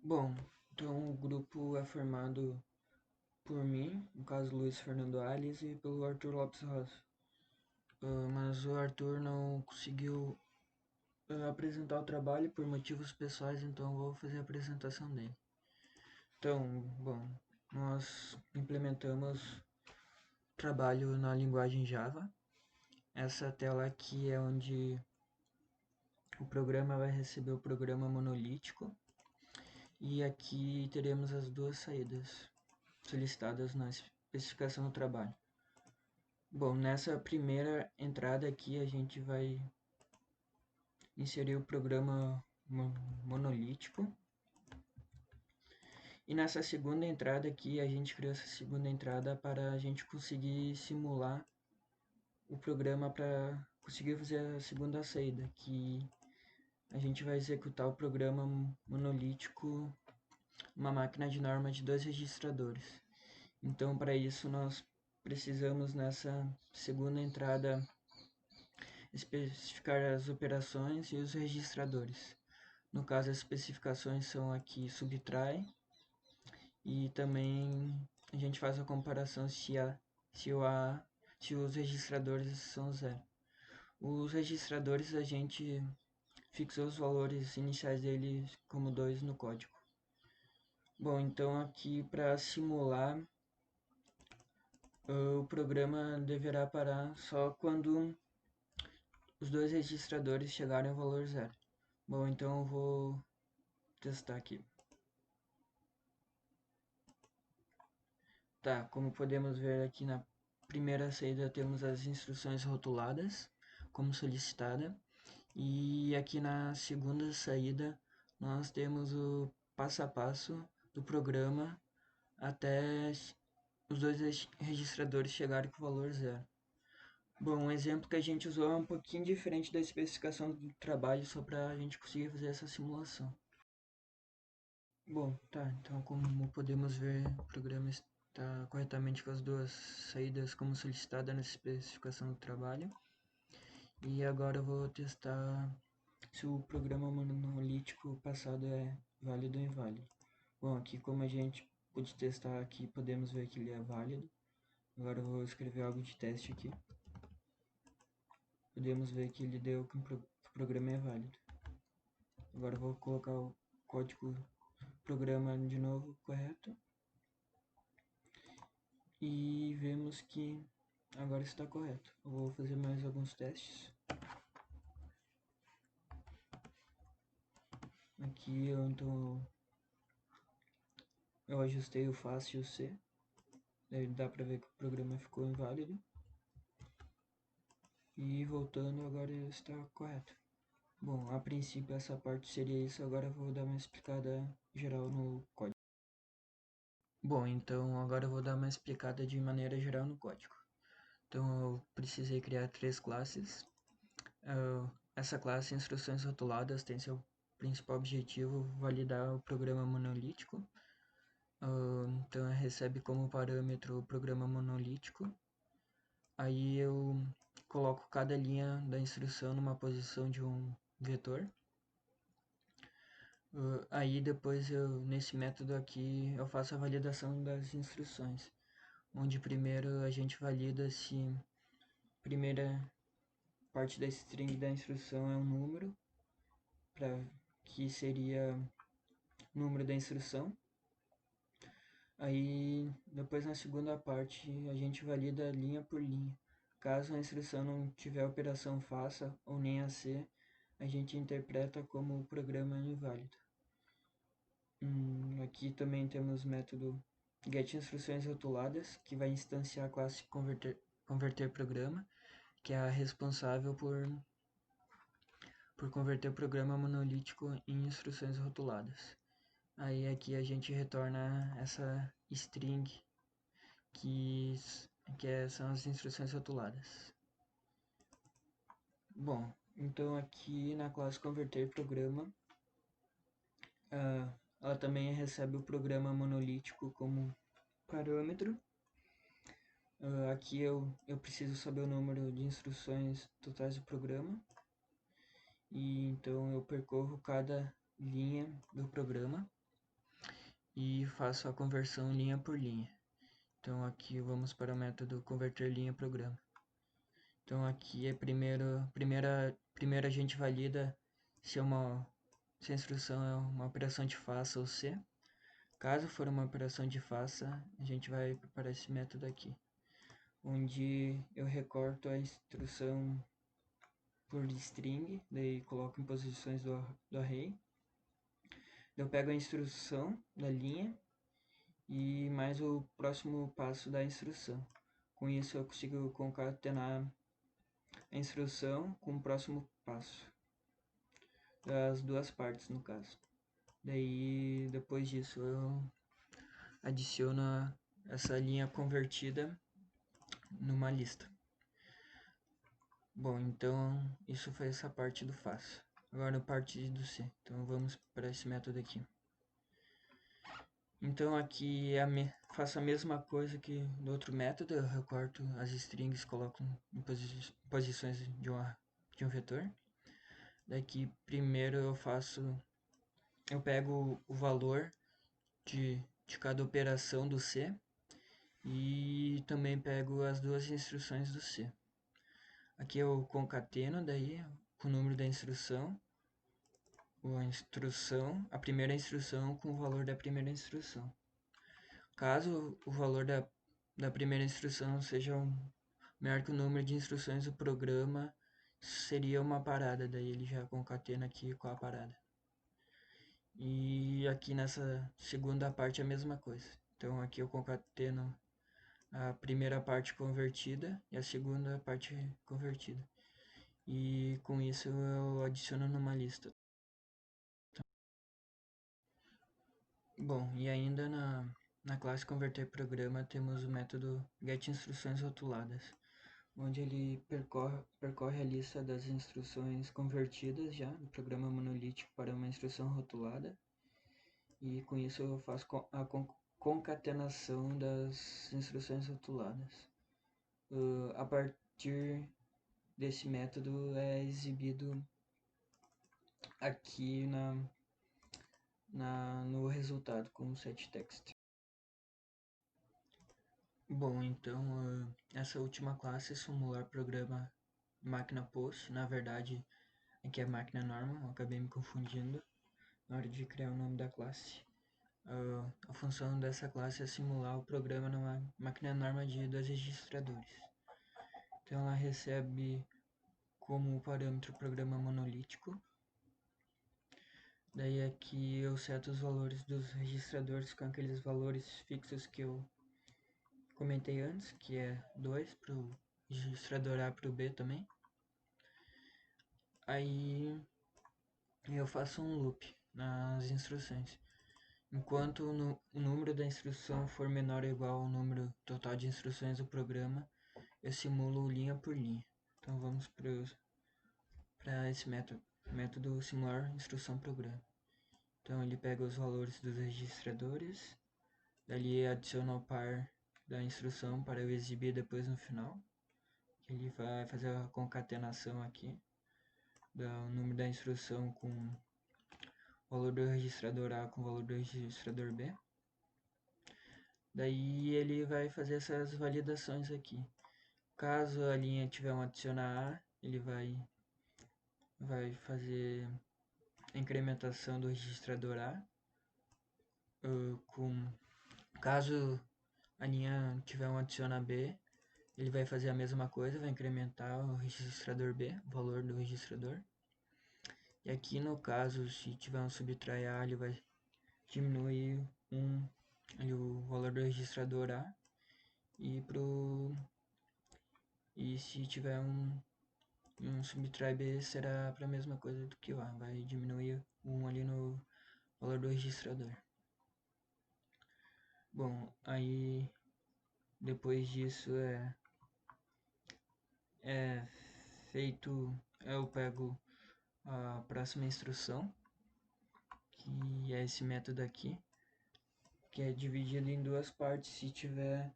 Bom, então o grupo é formado por mim, no caso Luiz Fernando Alves, e pelo Arthur Lopes Rosa. Mas o Arthur não conseguiu apresentar o trabalho por motivos pessoais, então eu vou fazer a apresentação dele. Então, bom, nós implementamos trabalho na linguagem Java. Essa tela aqui é onde o programa vai receber o programa monolítico. E aqui teremos as duas saídas solicitadas na especificação do trabalho. Bom, nessa primeira entrada aqui a gente vai inserir o programa monolítico. E nessa segunda entrada aqui a gente criou essa segunda entrada para a gente conseguir simular o programa para conseguir fazer a segunda saída, que a gente vai executar o programa monolítico uma máquina de norma de 2 registradores. Então, para isso, nós precisamos nessa segunda entrada especificar as operações e os registradores. No caso, as especificações são aqui subtrai e também a gente faz a comparação se os registradores são zero. Os registradores a gente fixou os valores iniciais deles como 2 no código. Bom, então aqui para simular o programa deverá parar só quando os 2 registradores chegarem ao valor zero. Bom, então eu vou testar aqui. Tá, como podemos ver aqui na primeira saída temos as instruções rotuladas, como solicitada. E aqui na segunda saída nós temos o passo a passo do programa até os 2 registradores chegarem com o valor zero. Bom, um exemplo que a gente usou é um pouquinho diferente da especificação do trabalho, só para a gente conseguir fazer essa simulação. Bom, tá, então como podemos ver, o programa está corretamente com as duas saídas como solicitada na especificação do trabalho. E agora eu vou testar se o programa monolítico passado é válido ou inválido. Bom, aqui como a gente pôde testar aqui, podemos ver que ele é válido. Agora eu vou escrever algo de teste aqui. Podemos ver que ele deu que o programa é válido. Agora eu vou colocar o código programa de novo correto. E vemos que agora está correto. Eu vou fazer mais alguns testes. Aqui eu ajustei o fácil e o C. Daí dá pra ver que o programa ficou inválido. E voltando agora está correto. Bom, a princípio essa parte seria isso, agora eu vou dar uma explicada geral no código. Bom, então agora eu vou dar uma explicada de maneira geral no código. Então eu precisei criar 3 classes. Essa classe instruções rotuladas tem seu principal objetivo validar o programa monolítico. Então recebe como parâmetro o programa monolítico. Aí eu coloco cada linha da instrução numa posição de um vetor. Aí depois nesse método aqui eu faço a validação das instruções, onde primeiro a gente valida se a primeira parte da string da instrução é um número, que seria o número da instrução. Aí depois na segunda parte a gente valida linha por linha. Caso a instrução não tiver operação faça ou nem AC, a gente interpreta como o programa é inválido. Aqui também temos o método getInstruções rotuladas, que vai instanciar a classe converter programa, que é a responsável por converter o programa monolítico em instruções rotuladas. Aí aqui a gente retorna essa string são as instruções rotuladas. Bom, então aqui na classe converter programa, ela também recebe o programa monolítico como parâmetro. Aqui eu preciso saber o número de instruções totais do programa. E então eu percorro cada linha do programa. e faço a conversão linha por linha. Então aqui vamos para o método converter linha programa. Então aqui é primeiro a gente valida se a instrução é uma operação de faça ou se. Caso for uma operação de faça, a gente vai para esse método aqui, onde eu recorto a instrução por string, daí coloco em posições do array. Eu pego a instrução da linha e mais o próximo passo da instrução. Com isso eu consigo concatenar a instrução com o próximo passo, das duas partes no caso. Daí depois disso eu adiciono essa linha convertida numa lista. Bom, então isso foi essa parte do faço. Agora a parte do C. Então vamos para esse método aqui. Então aqui faço a mesma coisa que no outro método, eu recorto as strings, coloco em posições de um vetor. Daqui primeiro eu pego o valor de cada operação do C e também pego as duas instruções do C. Aqui eu concateno daí com o número da instrução, a primeira instrução com o valor da primeira instrução. Caso o valor da primeira instrução seja maior que o número de instruções do programa, seria uma parada, daí ele já concatena aqui com a parada. E aqui nessa segunda parte é a mesma coisa. Então aqui eu concateno a primeira parte convertida e a segunda parte convertida. E com isso eu adiciono numa lista. Bom, e ainda na classe converter programa temos o método getInstruções rotuladas, onde ele percorre a lista das instruções convertidas já do programa monolítico para uma instrução rotulada, e com isso eu faço a concatenação das instruções rotuladas. A partir desse método é exibido aqui no resultado com o setText. Bom, então essa última classe, simular programa máquina post, na verdade aqui é máquina normal, eu acabei me confundindo na hora de criar o nome da classe. A função dessa classe é simular o programa numa máquina normal de 2 registradores. Então ela recebe como parâmetro o programa monolítico. Daí aqui eu seto os valores dos registradores com aqueles valores fixos que eu comentei antes, que é 2 para o registrador A para o B também. Aí eu faço um loop nas instruções. Enquanto o número da instrução for menor ou igual ao número total de instruções do programa, eu simulo linha por linha. Então vamos para esse método simular instrução programa. Então ele pega os valores dos registradores, dali adiciona o par da instrução para eu exibir depois no final. Ele vai fazer a concatenação aqui do número da instrução com o valor do registrador A com o valor do registrador B. Daí ele vai fazer essas validações aqui. Caso a linha tiver um adicionar A, ele vai fazer a incrementação do registrador A. Caso a linha tiver um adiciona B, ele vai fazer a mesma coisa, vai incrementar o registrador B, o valor do registrador. E aqui no caso, se tiver um subtrai A, ele vai diminuir o valor do registrador A. E se tiver um subtrai B, será para a mesma coisa do que o A, vai diminuir ali no valor do registrador. Bom, aí depois disso eu pego a próxima instrução, que é esse método aqui, que é dividido em duas partes. Se tiver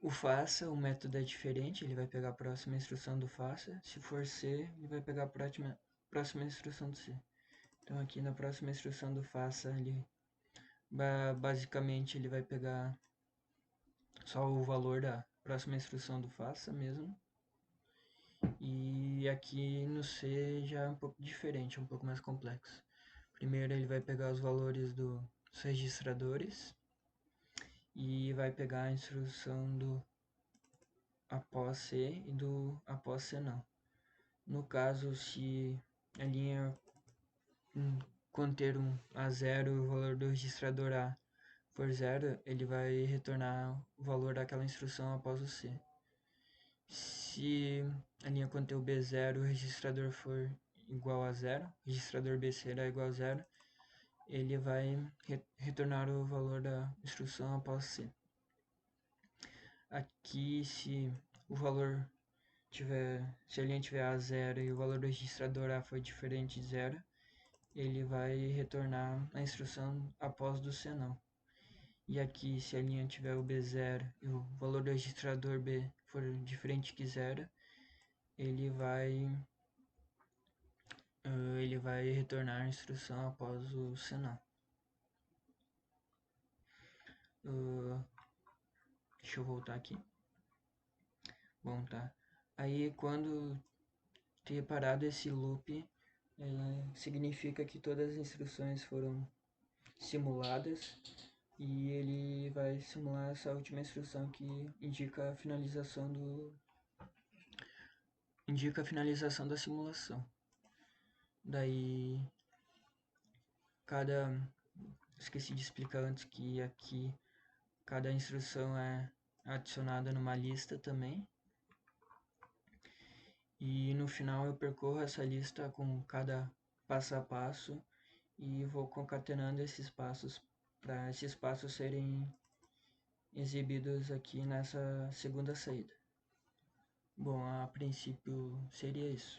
o faça, o método é diferente, ele vai pegar a próxima instrução do faça. Se for C, ele vai pegar a próxima instrução do C. Então aqui na próxima instrução do faça, ele Basicamente ele vai pegar só o valor da próxima instrução do faça mesmo. E aqui no C já é um pouco diferente, um pouco mais complexo. Primeiro ele vai pegar os valores dos registradores e vai pegar a instrução do após C e do após C não. No caso, se a linha conter um A0 e o valor do registrador A for zero, ele vai retornar o valor daquela instrução após o C. Se a linha conter o B0 e o registrador for igual a zero, o registrador B será igual a zero, ele vai retornar o valor da instrução após C. Aqui, se o valor se a linha tiver a zero e o valor do registrador A for diferente de zero, ele vai retornar a instrução após do C não. E aqui, se a linha tiver o B0 e o valor do registrador B for diferente de zero, ele vai retornar a instrução após o C não. Deixa eu voltar aqui. Bom, tá. Aí quando ter parado esse loop, significa que todas as instruções foram simuladas e ele vai simular essa última instrução que indica a finalização da simulação. Daí esqueci de explicar antes que aqui cada instrução é adicionada numa lista também. E no final eu percorro essa lista com cada passo a passo e vou concatenando esses passos para esses passos serem exibidos aqui nessa segunda saída. Bom, a princípio seria isso.